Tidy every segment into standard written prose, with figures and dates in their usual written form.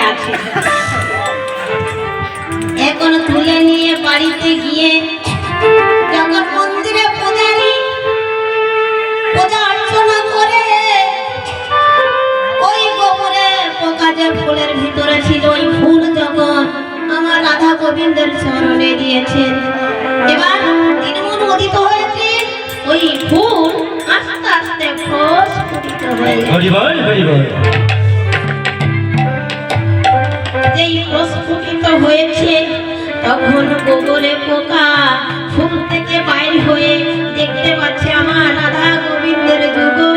আছে। এখন তুলে নিয়ে বাড়িতে গিয়ে যখন মন্দিরে পূজা অর্চনা করে ওই গোবরে পোকা যে ফুলের ভিতরে ছিল ওই ফুল যখন আমার রাধা গোবিন্দের চরণে দিয়েছেন, এবার তিনমুন উদিত হয়েছে ওই ফুল আস্তে আস্তে প্রস্ফুটিত হয়ে যেই প্রস্ফুটিত হয়েছে তখন গোবরে পোকা ফুল থেকে বাইর হয়ে দেখতে পাচ্ছে আমার রাধা গোবিন্দের যুগল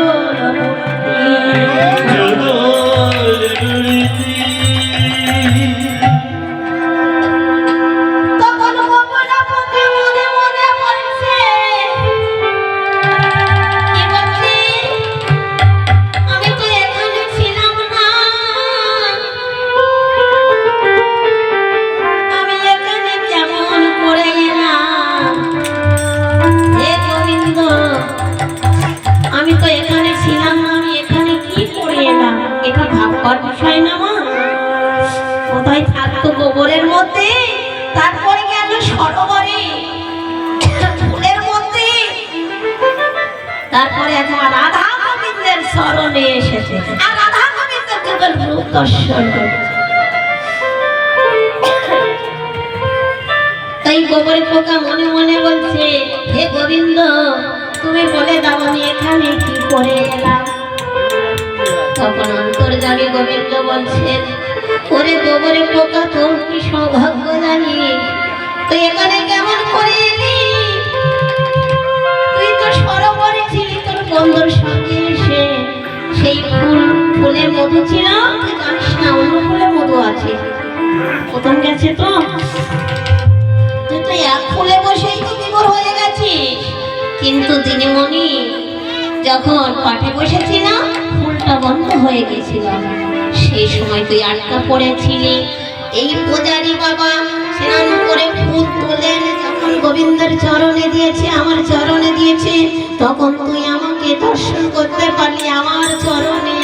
বিষয় না মা, কোথায় থাকতো গোবরের মধ্যে, তারপরে গেল সরোবরে ফুলের মধ্যে, তারপরে এখন রাধা গোবিন্দের চরণে এসেছে আর রাধা গোবিন্দের যুগল রূপ দর্শন করেছে। তাই গোবরের পোকা মনে মনে বলছে, হে গোবিন্দ তুমি বলে দাও আমি এখানে কি করে এলাম। তখন অন্তর্যামী গোবিন্দ বলছেন, ওরে গোবরে পোকা তোর কি সৌভাগ্য জানি, তুই এখানে কেমন করে এলি? তুই তো সরোবরে ছিলি তোর বন্ধুর সঙ্গে এসে, সেই ফুলে মধু ছিল, তুই জানিস না অন্য ফুলে মধু আছে, প্রথম গেছে তো তুই তো এক ফুলে বসেই তো বিভোর হয়ে গেছিস। কিন্তু দিদিমণি যখন পাঠে বসেছিলাম ফুলটা বন্ধ হয়ে গেছিল, সেই সময় তুই আটকা পড়েছিলি। এই পূজারী বাবা স্নান করে ফুল তুলে যখন গোবিন্দের চরণে দিয়েছে, আমার চরণে দিয়েছে, তখন তুই আমাকে দর্শন করতে পারলি, আমার চরণে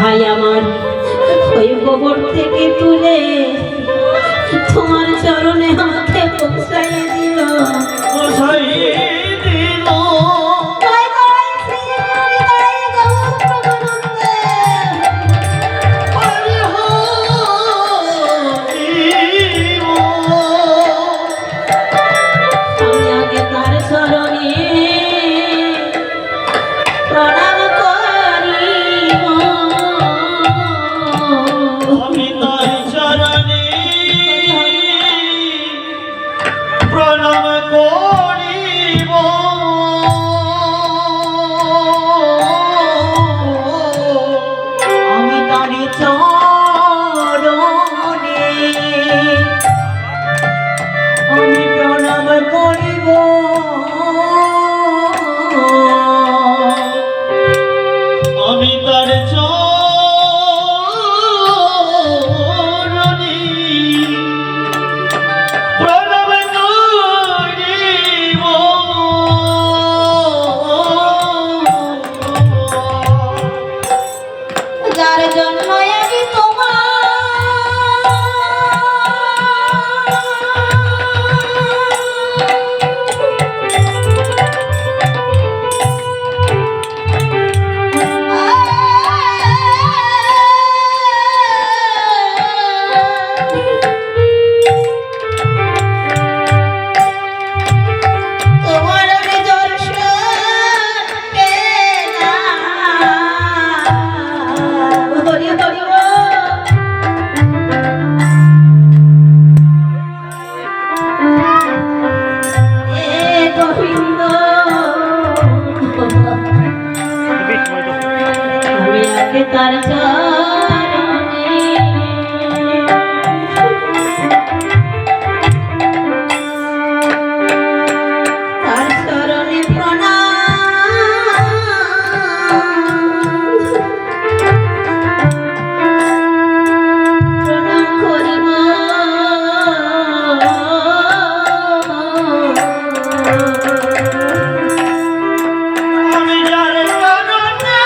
ভাই আমার ওই গোবর থেকে তুলে তোমার চরণে আমাকে পৌঁছাইয়ে দিল। প্রণাম করিব থাকে তার চরণে। তার চরণে প্রণাম করিব। আমি যার চরণে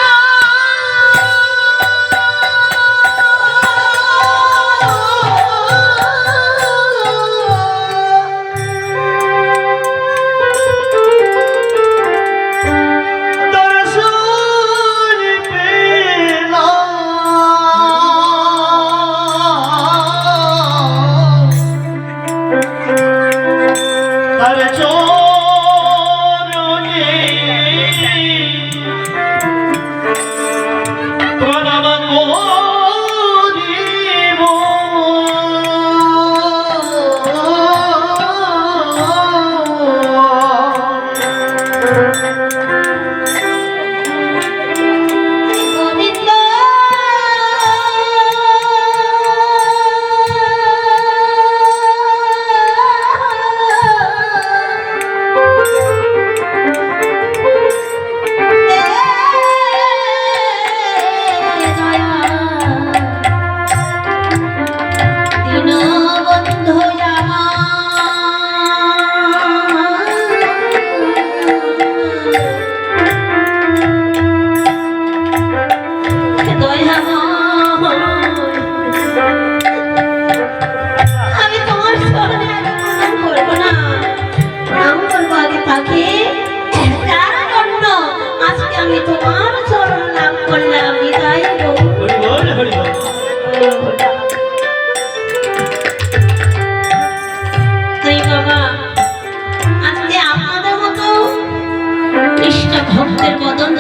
দর্শন পেলাম, তার চরণে প্রণাম করিব। গোবিন্দ দীনবন্ধু আমি তোমার চরণে আগে প্রণাম করবো না, প্রণাম করবো আগে তাকে যার জন্য আজকে আমি তোমার চরণ লাভ করলাম। বিদায় গো। হরি বল, হরি বল। তাই বাবা, আজকে আপনাদের মতো কৃষ্ণ ভক্তের বদন